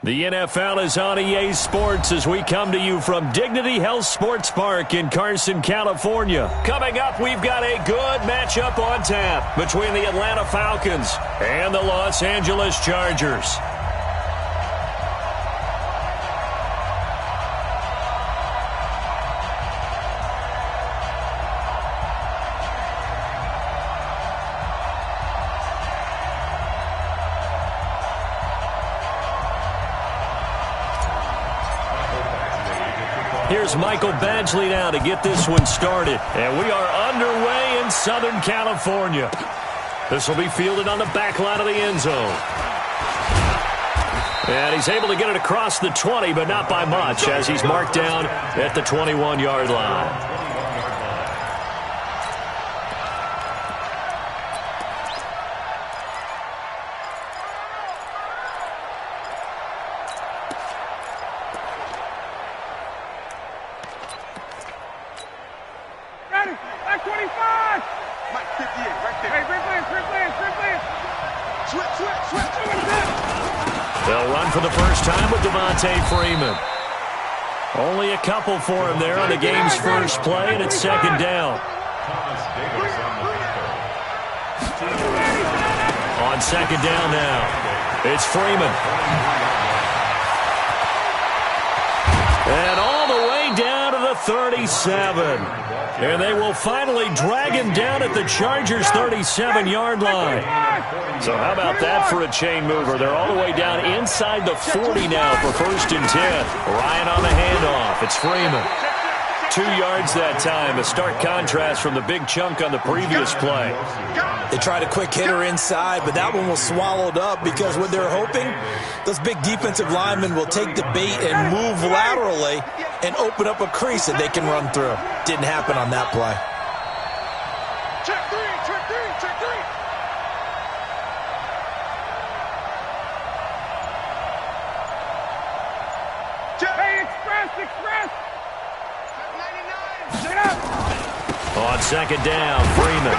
The NFL is on EA Sports as we come to you from Dignity Health Sports Park in Carson, California. Coming up, we've got a good matchup on tap between the Atlanta Falcons and the Los Angeles Chargers. Here's Michael Badgley now to get this one started. And we are underway in Southern California. This will be fielded on the back line of the end zone. And he's able to get it across the 20, but not by much, as he's marked down at the 21-yard line. They'll run for the first time with Freeman. Only a couple for him there on the game's first play, and it's second down. On second down now, it's Freeman. And all the way down to the 37. And they will finally drag him down at the Chargers' 37-yard line. So how about that for a chain mover? They're all the way down inside the 40 now for first and 10. Ryan on the handoff. It's Freeman. 2 yards that time. A stark contrast from the big chunk on the previous play. They tried a quick hitter inside, but that one was swallowed up because what they're hoping, those big defensive linemen will take the bait and move laterally and open up a crease that they can run through. Didn't happen on that play. Check three, check three, check three. Hey, express, express. 99. Get up. On second down, Freeman.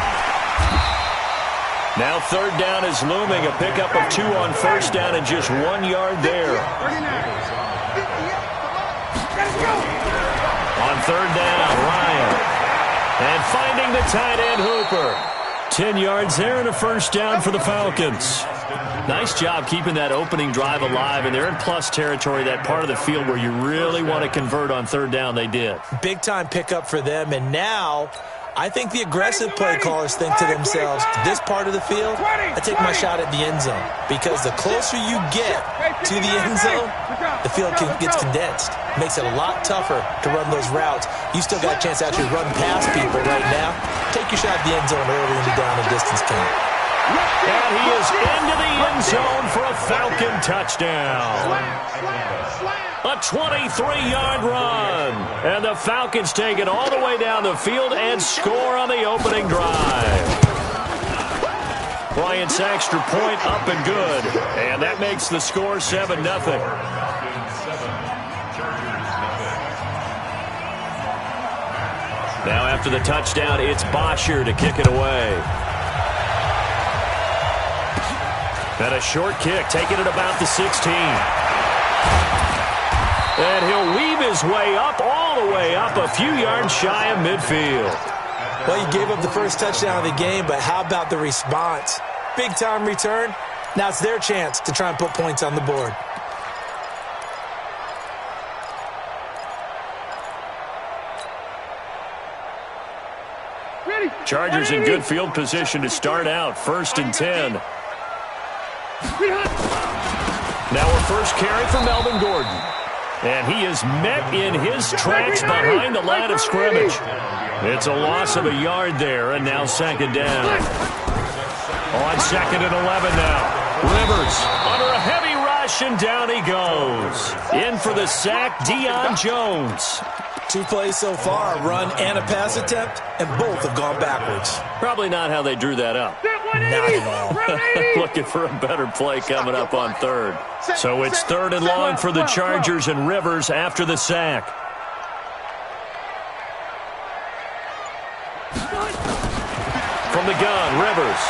Now third down is looming. A pickup of 2 on first down and just 1 yard there. On third down, Ryan. And finding the tight end, Hooper. 10 yards there and a first down for the Falcons. Nice job keeping that opening drive alive, and they're in plus territory, that part of the field where you really want to convert on third down. They did. Big-time pickup for them, and now I think the aggressive play callers think to themselves, this part of the field, I take my shot at the end zone. Because the closer you get to the end zone, the field gets condensed. Makes it a lot tougher to run those routes. You still got a chance to actually run past people right now. Take your shot at the end zone early in the down and distance count. And he is into the end zone for a Falcon touchdown. A 23-yard run. And the Falcons take it all the way down the field and score on the opening drive. Bryant Saxter point up and good. And that makes the score 7-0. Now after the touchdown, it's Bosher to kick it away. And a short kick, taking it about the 16. And he'll weave his way up, all the way up, a few yards shy of midfield. Well, you gave up the first touchdown of the game, but how about the response? Big-time return. Now it's their chance to try and put points on the board. Chargers in good field position to start out, first and 10. Now a first carry for Melvin Gordon. And he is met in his tracks behind the line of scrimmage. It's a loss of a yard there, and now second down. On second and 11 now. Rivers under a heavy rush, and down he goes. In for the sack, Deion Jones. 2 plays so far, a run and a pass attempt, and both have gone backwards. Probably not how they drew that up. Not at all. Looking for a better play coming up on third. So it's third and long for the Chargers, and Rivers after the sack. From the gun, Rivers.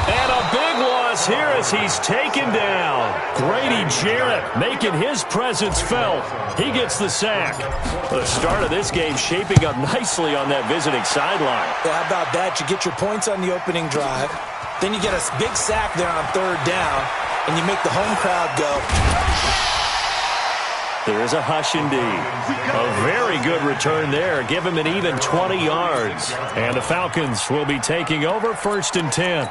And a big loss is here as he's taken down. Grady Jarrett making his presence felt. He gets the sack. The start of this game shaping up nicely on that visiting sideline. How about that? You get your points on the opening drive. Then you get a big sack there on third down, and you make the home crowd go. There is a hush indeed. A very good return there. Give him an even 20 yards. And the Falcons will be taking over 1st and 10.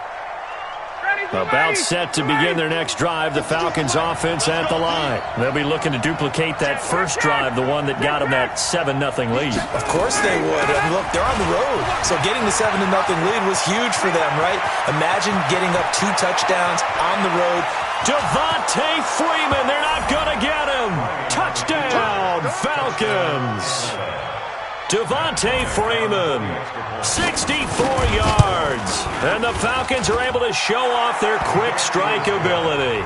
About set to begin their next drive, the Falcons offense at the line. They'll be looking to duplicate that first drive, the one that got them that 7-0 lead. Of course they would. I mean, look, they're on the road. So getting the 7-0 lead was huge for them, right? Imagine getting up 2 touchdowns on the road. Devontae Freeman, they're not going to get him. Touchdown, Falcons. Devontae Freeman, 64 yards. And the Falcons are able to show off their quick strike ability.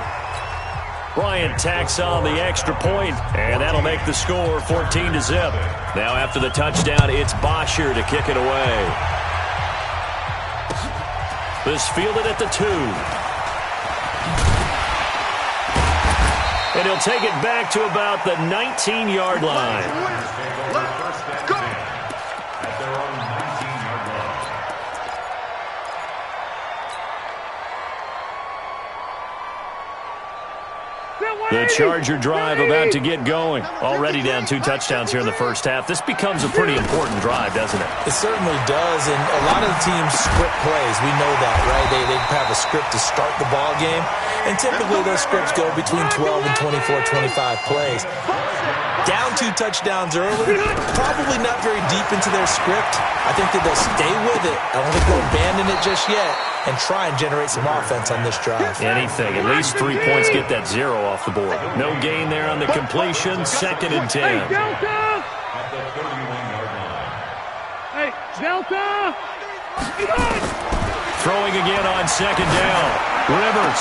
Bryant tacks on the extra point, and that'll make the score 14-0. Now after the touchdown, it's Bosher to kick it away. This fielded at the 2. And he'll take it back to about the 19-yard line. Let's go. The Charger drive about to get going. Already down 2 touchdowns here in the first half. This becomes a pretty important drive, doesn't it? It certainly does, and a lot of the teams script plays. We know that, right? They have a script to start the ball game, and typically those scripts go between 12 and 24, 25 plays. Down 2 touchdowns early, probably not very deep into their script. I think that they'll stay with it. I don't think they'll abandon it just yet and try and generate some offense on this drive. Anything. At least 3 points get that 0 off the board. No gain there on the completion. 2nd and 10. Hey, Delta! Hey, Delta! Throwing again on 2nd down. Rivers.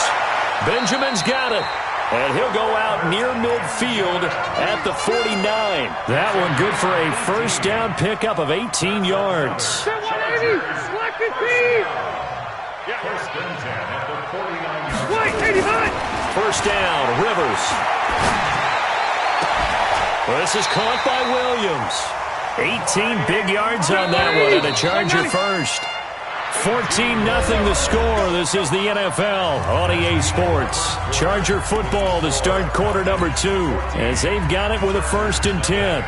Benjamin's got it. And he'll go out near midfield at the 49. That one good for a first down pickup of 18 yards. 180! Select the team! Wait, 89! First down, Rivers. Well, this is caught by Williams. 18 big yards on that one, and a Charger first. 14-0 the score. This is the NFL on EA Sports. Charger football to start quarter number 2, as they've got it with a 1st and 10.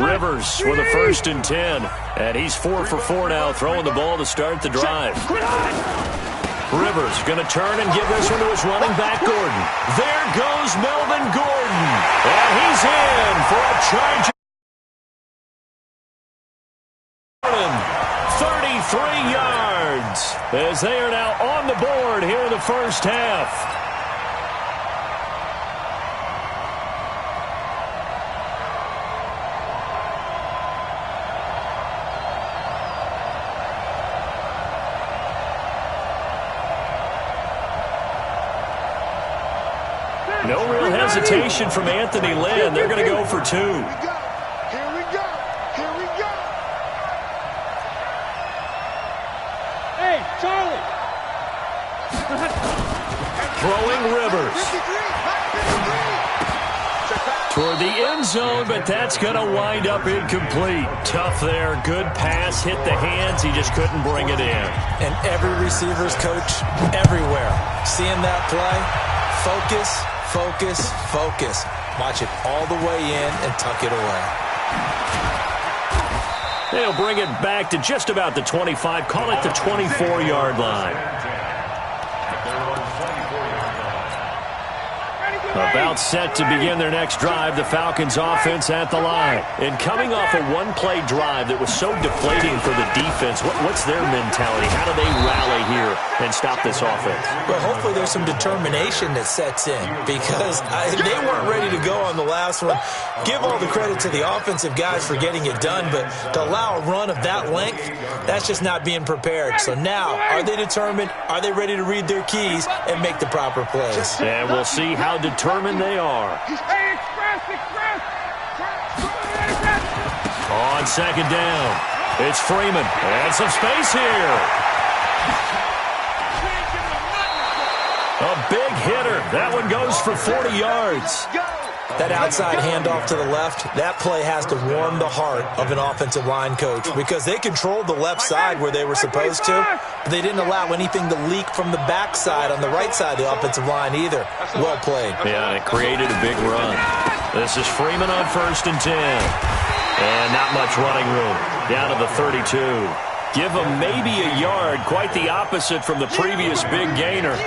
Rivers with a 1st and 10. And he's 4 for 4 now, throwing the ball to start the drive. Rivers going to turn and give this one to his running back, Gordon. There goes Melvin Gordon. And he's in for a Charger. 33 yards as they are now on the board here in the first half. No real hesitation from Anthony Lynn. They're going to go for 2. Here we go. Here we go. Hey, Charlie. Throwing Rivers. Toward the end zone, but that's going to wind up incomplete. Tough there. Good pass. Hit the hands. He just couldn't bring it in. And every receiver's coach everywhere. Seeing that play, focus, focus, focus. Watch it all the way in and tuck it away. They'll bring it back to just about the 25. Call it the 24-yard line. About set to begin their next drive, the Falcons offense at the line. And coming off a one-play drive that was so deflating for the defense, what's their mentality? How do they rally here and stop this offense? Well, hopefully there's some determination that sets in because they weren't ready to go on the last one. Give all the credit to the offensive guys for getting it done, but to allow a run of that length, that's just not being prepared. So now, are they determined? Are they ready to read their keys and make the proper plays? And we'll see how determined they are. Hey, express. On 2nd down, it's Freeman. And some space here. A big hitter. That one goes for 40 yards. That outside handoff to the left, that play has to warm the heart of an offensive line coach because they controlled the left side where they were supposed to, but they didn't allow anything to leak from the backside on the right side of the offensive line either. Well played. Yeah, and it created a big run. This is Freeman on 1st and 10. And not much running room. Down to the 32. Give him maybe a yard, quite the opposite from the previous big gainer.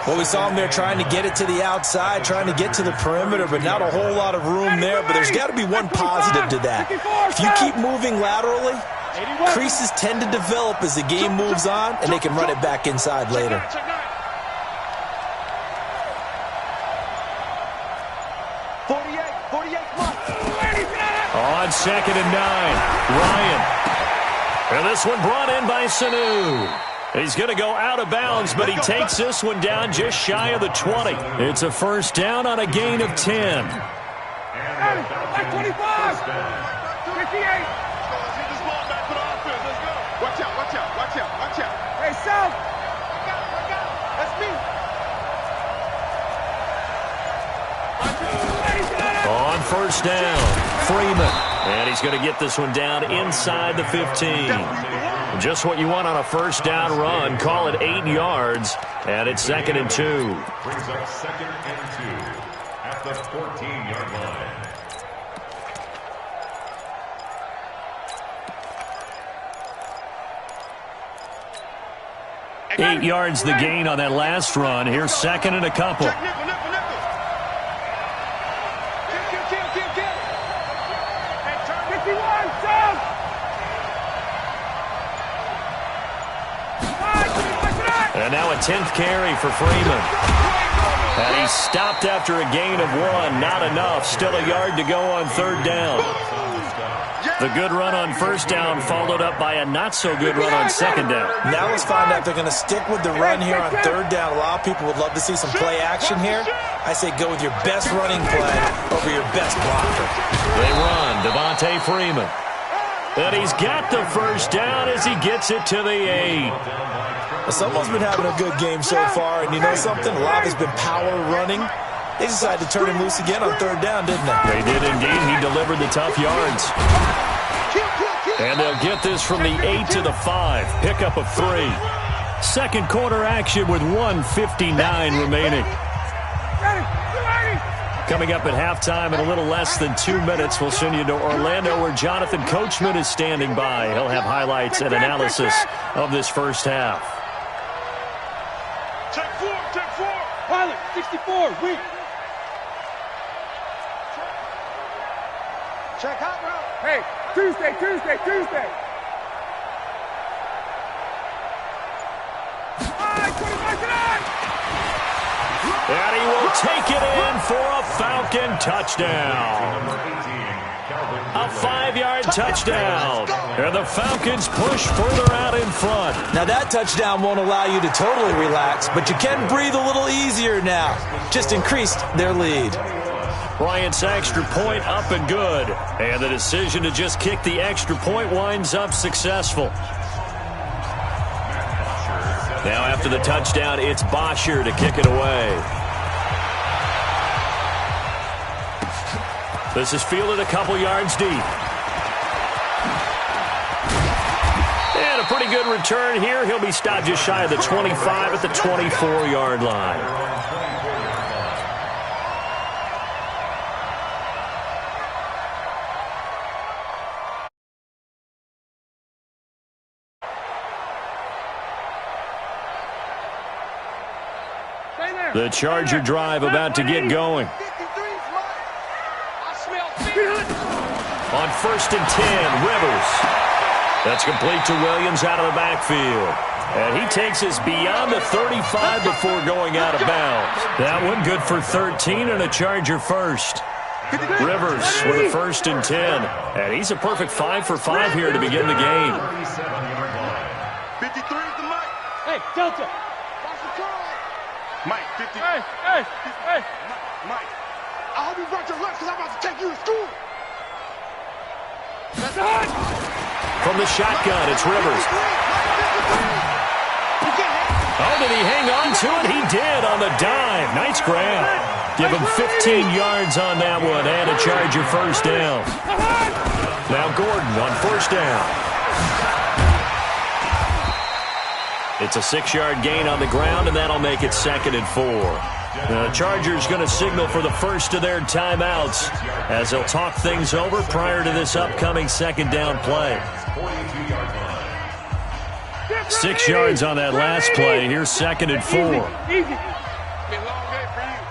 Well, we saw him there trying to get it to the outside, trying to get to the perimeter, but not a whole lot of room there. But there's got to be one positive to that. If you keep moving laterally, creases tend to develop as the game moves on, and they can run it back inside later. On 2nd and 9, Ryan. And this one brought in by Sanu. He's going to go out of bounds, but he takes this one down just shy of the 20. It's a first down on a gain of 10. 25. 58. Watch out, watch out, watch out, watch out. Hey, South. Watch out. That's me. On first down, Freeman. And he's going to get this one down inside the 15. Just what you want on a first down run. Call it 8 yards, and it's 2nd and 2. Brings up 2nd and 2 at the 14-yard line. 8 yards the gain on that last run. Here's 2nd and a couple. And now a 10th carry for Freeman. And he's stopped after a gain of 1. Not enough. Still a yard to go on 3rd down. The good run on first down followed up by a not-so-good run on 2nd down. Now let's find out if they're going to stick with the run here on 3rd down. A lot of people would love to see some play action here. I say go with your best running play over your best blocker. They run. Devontae Freeman. And he's got the first down as he gets it to the 8. Someone's been having a good game so far, and you know something? A lot has been power running. They decided to turn him loose again on 3rd down, didn't they? They did indeed. He delivered the tough yards. And they'll get this from the 8 to the 5. Pickup of 3. Second quarter action with 1:59 remaining. Coming up at halftime in a little less than 2 minutes, we'll send you to Orlando where Jonathan Coachman is standing by. He'll have highlights and analysis of this first half. Check 4. Pilot, 64, weak. Check hot route. Hey, Tuesday. And he will take it in for a Falcon touchdown. A 5-yard touchdown. And the Falcons push further out in front. Now that touchdown won't allow you to totally relax, but you can breathe a little easier now. Just increased their lead. Bryant's extra point up and good. And the decision to just kick the extra point winds up successful. Now after the touchdown, it's Bosher to kick it away. This is fielded a couple yards deep. And a pretty good return here. He'll be stopped just shy of the 25 at the 24-yard line. The Charger drive about to get going. On 1st and 10, Rivers. That's complete to Williams out of the backfield. And he takes us beyond the 35 before going out of bounds. That one good for 13 and a Charger first. Rivers with a 1st and 10. And he's a perfect 5 for 5 here to begin the game. 53 is the Mike. Hey, Delta. Mike, 50. Hey. Mike, I hope you brought your lunch because I'm about to take you to school. From the shotgun, it's Rivers. Oh, did he hang on to it? He did on the dive. Nice grab. Give him 15 yards on that one and a Charger first down. Now Gordon on first down. It's a 6-yard gain on the ground, and that'll make it 2nd and 4. The Chargers going to signal for the first of their timeouts as they'll talk things over prior to this upcoming 2nd down play. 6 yards on that last play. Here's 2nd and 4. Easy. Been a long day for you.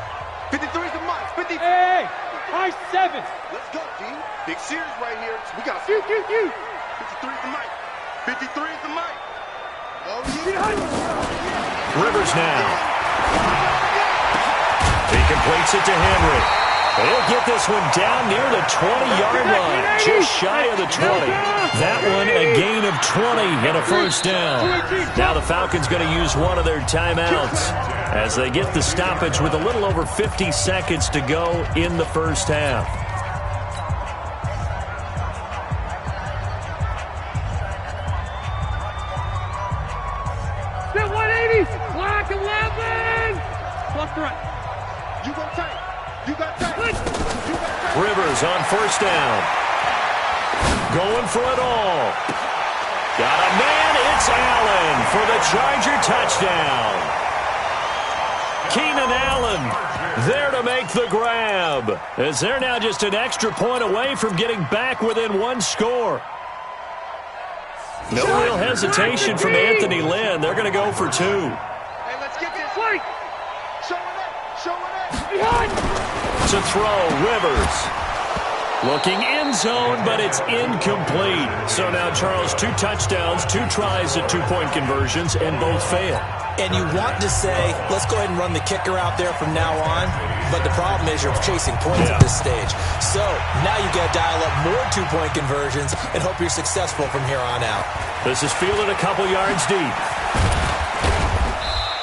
53 is the mark. 53. Hey, high 7. Let's go, G. Big series right here. We got 53 is the mic. 53 is the mic. Oh, yeah. Rivers now. He completes it to Henry. He'll get this one down near the 20-yard line, just shy of the 20. That one a gain of 20 and a first down. Now the Falcons going to use one of their timeouts as they get the stoppage with a little over 50 seconds to go in the first half. Spit 180, block 11. Block the right. You go tight. You got tight. Rivers on first down. Going for it all. Got a man. It's Allen for the Charger touchdown. Keenan Allen there to make the grab, as they're now just an extra point away from getting back within one score. No real hesitation from Anthony Lynn. They're going to go for 2. Hey, let's get this. Flank. Show it up. Behind. To throw, Rivers. Looking end zone, but it's incomplete. So now, Charles, 2 touchdowns, 2 tries at 2-point conversions, and both fail. And you want to say, let's go ahead and run the kicker out there from now on. But the problem is you're chasing points at this stage. So now you got to dial up more 2-point conversions and hope you're successful from here on out. This is fielded a couple yards deep.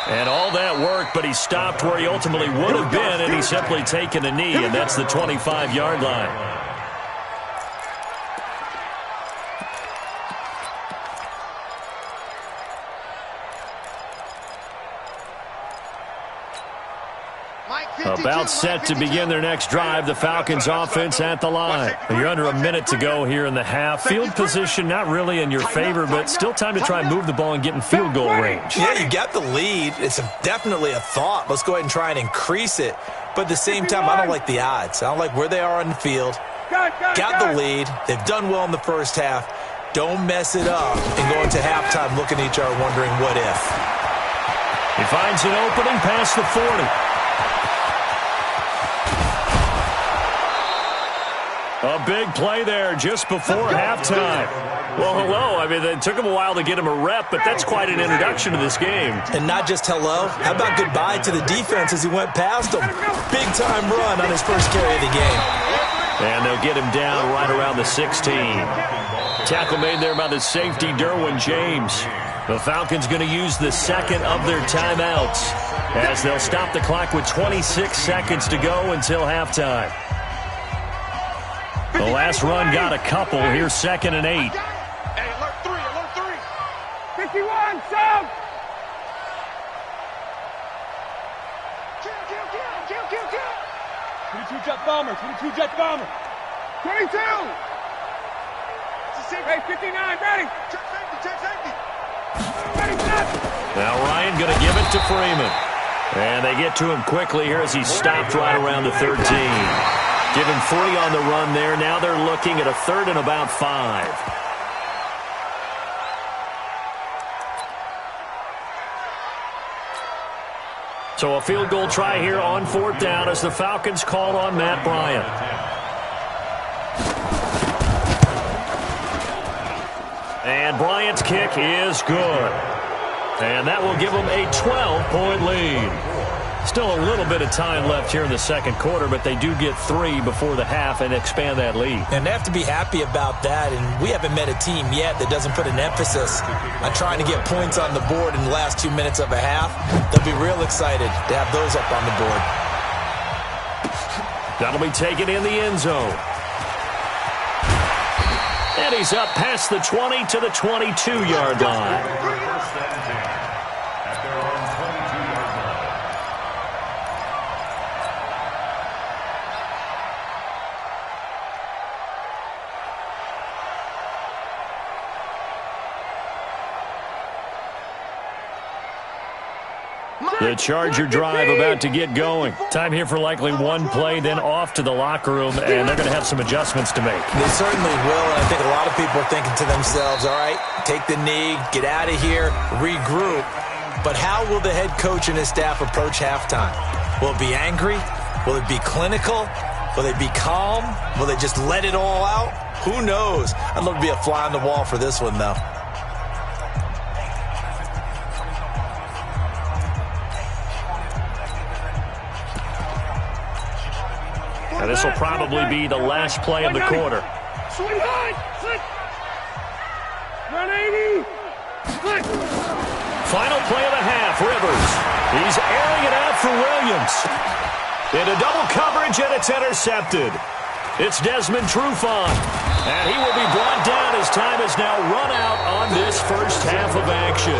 And all that work, but he stopped where he ultimately would have been, and he's simply taken a knee, and that's the 25-yard line. About set to begin their next drive, the Falcons offense at the line. You're under a minute to go here in the half. Field position not really in your favor, but still time to try and move the ball and get in field goal range. Yeah, you got the lead. It's definitely a thought. Let's go ahead and try and increase it. But at the same time, I don't like the odds. I don't like where they are on the field. Got the lead. They've done well in the first half. Don't mess it up and go into halftime looking at each other wondering what if. He finds an opening past the 40. A big play there just before halftime. Well, hello. I mean, it took him a while to get him a rep, but that's quite an introduction to this game. And not just hello. How about goodbye to the defense as he went past him? Big-time run on his first carry of the game. And they'll get him down right around the 16. Tackle made there by the safety, Derwin James. The Falcons going to use the second of their timeouts as they'll stop the clock with 26 seconds to go until halftime. The last run got a couple. Here's 2nd and 8. Hey, alert 3. 51, Sam. Kill. 22 jet bomber. 22. Hey, 59, ready. Check safety. Ready, set. Now Ryan going to give it to Freeman. And they get to him quickly here as he stopped right around the 13. Give him 3 on the run there. Now they're looking at a 3rd and about 5. So a field goal try here on 4th down as the Falcons call on Matt Bryant. And Bryant's kick is good. And that will give them a 12-point lead. Still a little bit of time left here in the second quarter, but they do get 3 before the half and expand that lead. And they have to be happy about that, and we haven't met a team yet that doesn't put an emphasis on trying to get points on the board in the last 2 minutes of a half. They'll be real excited to have those up on the board. That'll be taken in the end zone. And he's up past the 20 to the 22-yard line. The Charger drive about to get going. Time here for likely one play, then off to the locker room, and they're going to have some adjustments to make. They certainly will, and I think a lot of people are thinking to themselves, all right, take the knee, get out of here, regroup. But how will the head coach and his staff approach halftime? Will it be angry? Will it be clinical? Will they be calm? Will they just let it all out? Who knows? I'd love to be a fly on the wall for this one, though. Now, this will probably be the last play of the quarter. Swing high! 180! Final play of the half, Rivers. He's airing it out for Williams. Into double coverage, and it's intercepted. It's Desmond Trufant, and he will be brought down as time has now run out on this first half of action.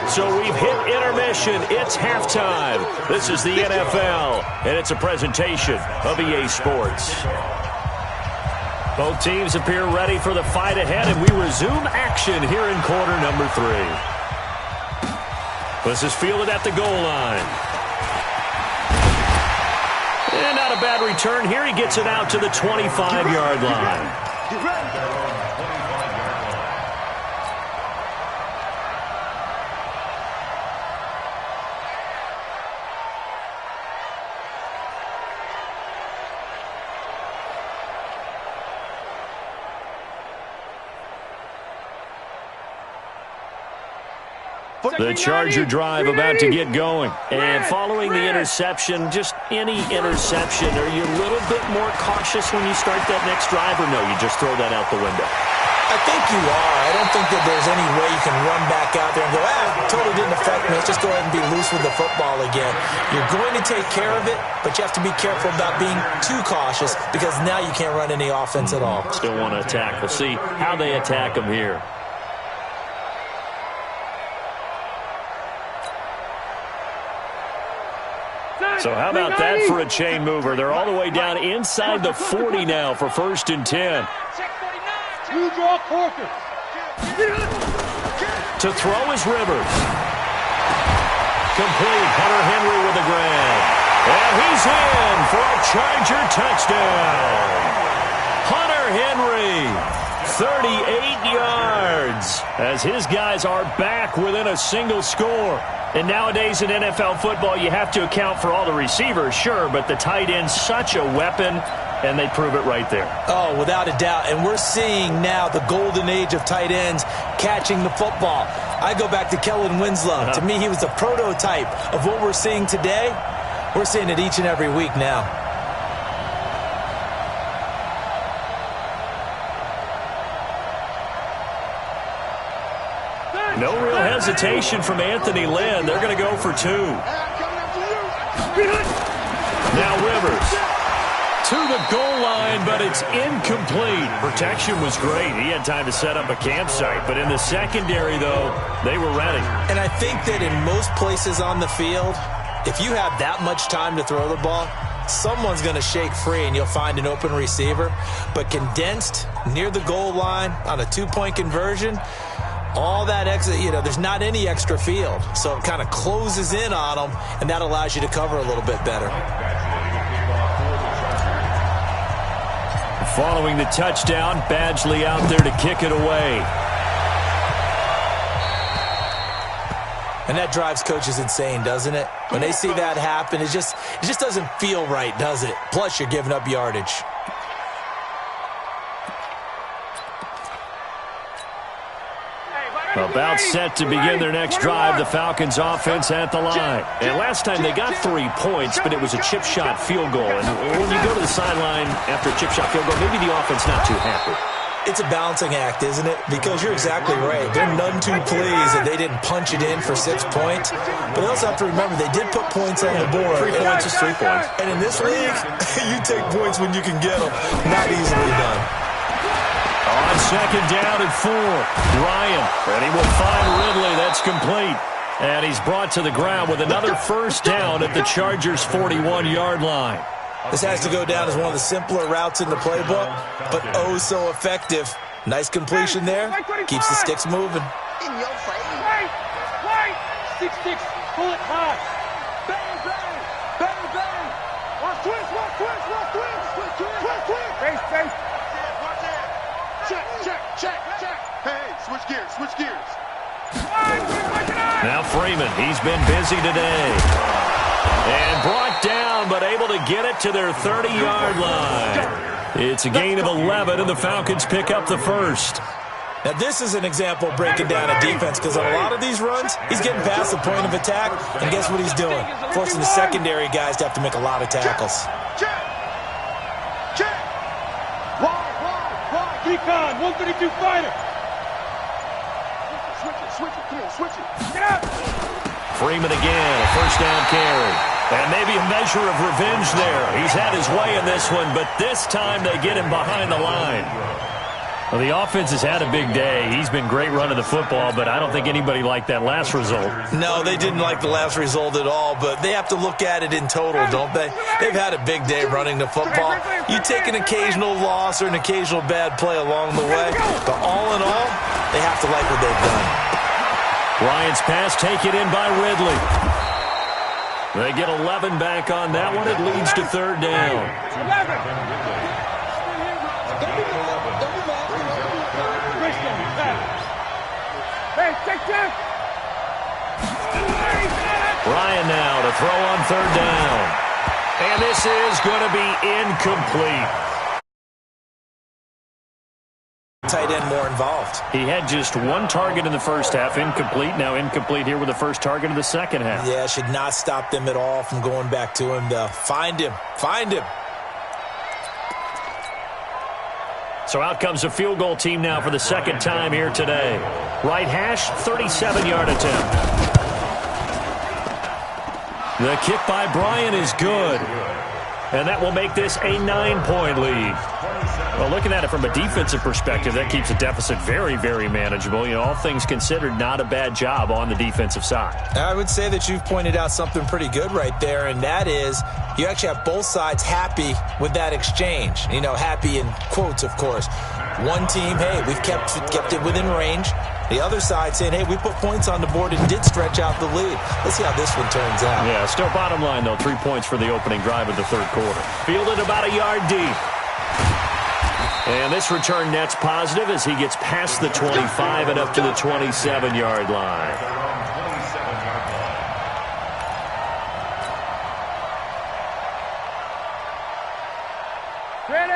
So we've hit intermission. It's halftime. This is the NFL, and it's a presentation of EA Sports. Both teams appear ready for the fight ahead, and we resume action here in quarter number 3. This is fielded at the goal line. And not a bad return here. He gets it out to the 25-yard line. The Charger drive about to get going. And following the interception, just any interception, are you a little bit more cautious when you start that next drive, or no, you just throw that out the window? I think you are. I don't think that there's any way you can run back out there and go, totally didn't affect me. Let's just go ahead and be loose with the football again. You're going to take care of it, but you have to be careful about being too cautious because now you can't run any offense at all. Still want to attack. We'll see how they attack them here. So how about that for a chain mover? They're all the way down inside the 40 now for 1st and 10. You draw quarters. To throw is Rivers. Complete. Hunter Henry with a grab. And he's in for a Charger touchdown. Hunter Henry, 38 yards, as his guys are back within a single score. And nowadays in NFL football, you have to account for all the receivers, sure, but the tight end's such a weapon, and they prove it right there. Oh, without a doubt. And we're seeing now the golden age of tight ends catching the football. I go back to Kellen Winslow. To me, he was the prototype of what we're seeing today. We're seeing it each and every week now. No real hesitation from Anthony Lynn. They're going to go for 2. Now Rivers to the goal line, but it's incomplete. Protection was great. He had time to set up a campsite, but in the secondary, though, they were ready. And I think that in most places on the field, if you have that much time to throw the ball, someone's going to shake free and you'll find an open receiver. But condensed near the goal line on a 2-point conversion, all that extra, there's not any extra field. So it kind of closes in on them, and that allows you to cover a little bit better. Following the touchdown, Badgley out there to kick it away. And that drives coaches insane, doesn't it? When they see that happen, it just doesn't feel right, does it? Plus, you're giving up yardage. About set to begin their next drive, the Falcons offense at the line. And last time they got 3 points, but it was a chip shot field goal. And when you go to the sideline after a chip shot field goal, maybe the offense not too happy. It's a balancing act, isn't it? Because you're exactly right. They're none too pleased that they didn't punch it in for 6 points. But they also have to remember they did put points on the board. 3 points is 3 points. And in this league, you take points when you can get them. Not easily done. On 2nd down and 4, Ryan, and he will find Ridley. That's complete. And he's brought to the ground with another 1st down at the Chargers' 41-yard line. This has to go down as one of the simpler routes in the playbook, but oh so effective. Nice completion there. Keeps the sticks moving. In your face. Wait. 6-6. Pull it high. Bang, bang. Bang, bang. Watch twist, watch twist, watch twist. Twist, twist. Face, face. Watch it. Check, check, check, check. Hey, switch gears, switch gears. Now Freeman, he's been busy today. And brought down, but able to get it to their 30-yard line. It's a gain of 11, and the Falcons pick up the first. Now, this is an example of breaking down a defense, because on a lot of these runs, he's getting past the point of attack, and guess what he's doing? Forcing the secondary guys to have to make a lot of tackles. Check. Check. Wide. Decon, 132 fighter. Switch it. Come on, switch it. Get up. Freeman again, a first down carry. And maybe a measure of revenge there. He's had his way in this one, but this time they get him behind the line. Well, the offense has had a big day. He's been great running the football, but I don't think anybody liked that last result. No, they didn't like the last result at all, but they have to look at it in total, don't they? They've had a big day running the football. You take an occasional loss or an occasional bad play along the way, but all in all, they have to like what they've done. Bryant's pass taken in by Ridley. They get 11 back on that one. It leads to third down. 11. Hey, check. Ryan now to throw on third down. And this is going to be incomplete. Tight end more involved. He had just one target in the first half, incomplete. Now incomplete here with the first target of the second half. Yeah, should not stop them at all from going back to him, though. Find him. So out comes a field goal team now for the second time here today. Right hash, 37-yard attempt. The kick by Bryant is good. And that will make this a 9-point lead. Well, looking at it from a defensive perspective, that keeps the deficit very, very manageable. You know, all things considered, not a bad job on the defensive side. I would say that you've pointed out something pretty good right there, and that is you actually have both sides happy with that exchange. You know, happy in quotes, of course. One team, hey, we've kept it within range. The other side saying, hey, we put points on the board and did stretch out the lead. Let's see how this one turns out. Yeah, still bottom line, though, 3 points for the opening drive of the third quarter. Fielded about a yard deep. And this return net's positive as he gets past the 25 and up to the 27-yard line.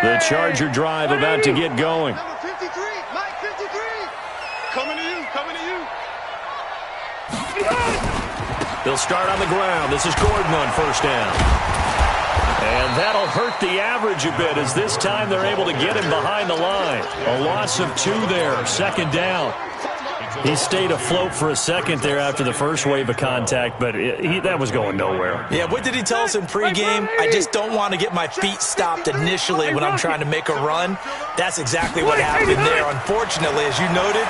The Charger drive about to get going. Number 53, Mike 53. Coming to you. They'll start on the ground. This is Gordon on first down. And that'll hurt the average a bit as this time they're able to get him behind the line. A loss of 2 there, second down. He stayed afloat for a second there after the first wave of contact, but that was going nowhere. Yeah, what did he tell us in pregame? I just don't want to get my feet stopped initially when I'm trying to make a run. That's exactly what happened there. Unfortunately, as you noted,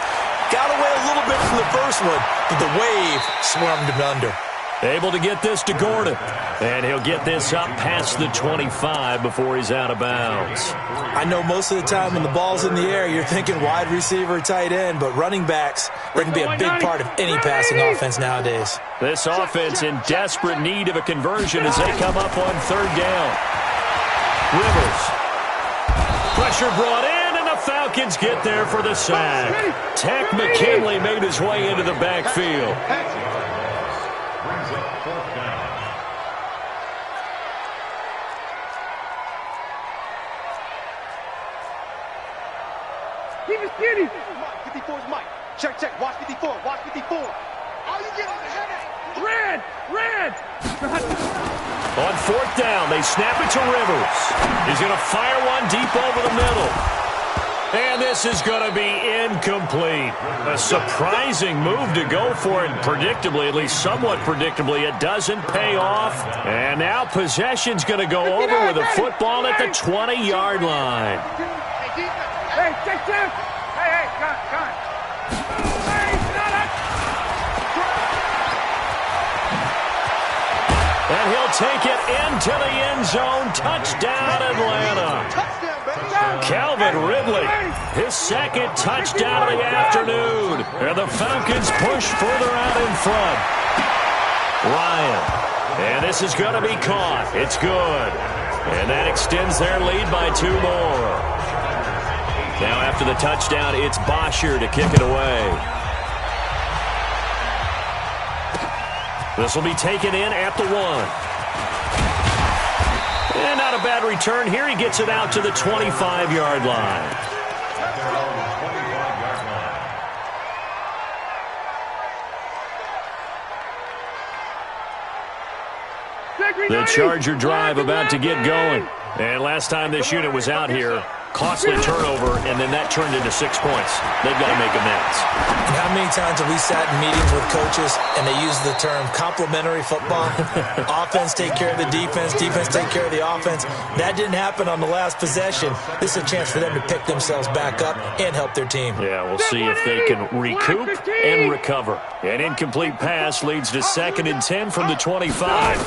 got away a little bit from the first one, but the wave swarmed him under. Able to get this to Gordon. And he'll get this up past the 25 before he's out of bounds. I know most of the time when the ball's in the air, you're thinking wide receiver, tight end, but running backs, they can be a big part of any passing offense nowadays. This offense in desperate need of a conversion as they come up on third down. Rivers. Pressure brought in, and the Falcons get there for the sack. Tech McKinley made his way into the backfield. Keep it skinny. 54 is Mike. Check. Watch 54. Watch 54. Oh, you get on the head. Red. On fourth down, they snap it to Rivers. He's going to fire one deep over the middle. And this is going to be incomplete. A surprising move to go for it. Predictably, at least somewhat predictably, it doesn't pay off. And now possession's going to go over with a football at the 20-yard line. Hey, check. Hey, gun. Hey, got it. And he'll take it into the end zone. Touchdown, Atlanta. Calvin Ridley, his second touchdown of the afternoon. And the Falcons push further out in front. Ryan. And this is going to be caught. It's good. And that extends their lead by 2 more. Now after the touchdown, it's Bosher to kick it away. This will be taken in at the 1. And not a bad return here. He gets it out to the 25-yard line. The Charger drive about to get going. And last time this unit was out here, costly turnover, and then that turned into 6 points. They've got to make amends. And how many times have we sat in meetings with coaches and they use the term complementary football? Offense take care of the defense, defense take care of the offense. That didn't happen on the last possession. This is a chance for them to pick themselves back up and help their team. Yeah, we'll see if they can recoup and recover. An incomplete pass leads to 2nd and 10 from the 25.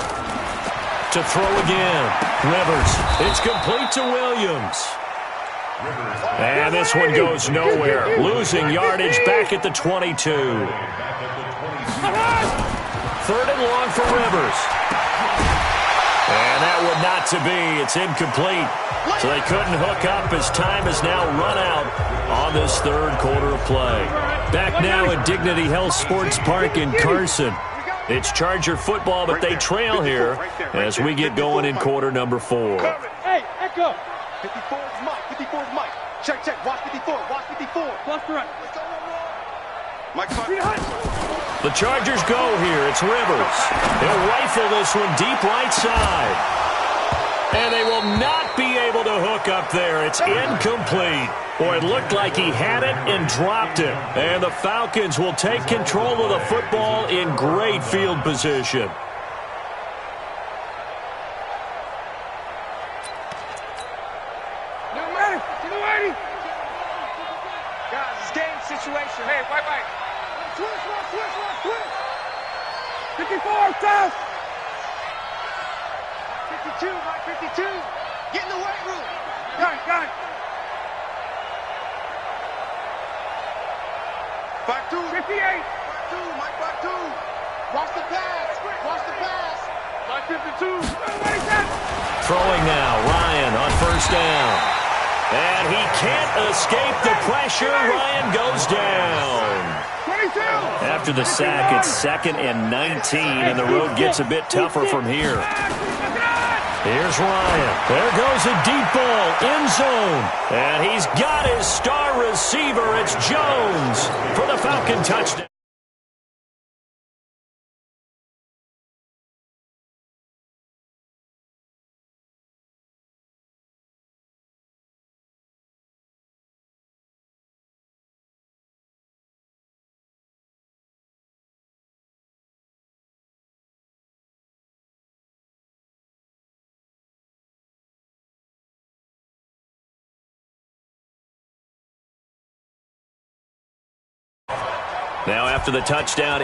To throw again. Rivers. It's complete to Williams. And this one goes nowhere. Losing yardage back at the 22. 3rd and long for Rivers. And that one not to be. It's incomplete. So they couldn't hook up as time is now run out on this 3rd quarter of play. Back now at Dignity Health Sports Park in Carson. It's Charger football, but they trail here as we get going in quarter number 4. Hey, echo. 54 is Mike. 54 is Mike. Check, check. Watch 54. Watch 54. Plus the right. Mike, the Chargers go here. It's Rivers. They'll rifle this one deep right side. And they will not be able to hook up there. It's incomplete. Boy, it looked like he had it and dropped it. And the Falcons will take control of the football in great field position. Guys, it's game situation. Hey, white. Switch. 54, test. 52, Mike, 52. get in the weight room. Got it. Back 2. 58. Back 2, Mike, back 2. Watch the pass. Mike, 52. Throwing now. Ryan on 1st down. And he can't escape the pressure. Ryan goes down. 22. After the sack, it's 2nd and 19, and the road gets a bit tougher from here. Here's Ryan. There goes a deep ball, end zone. And he's got his star receiver. It's Jones for the Falcon touchdown. Now after the touchdown,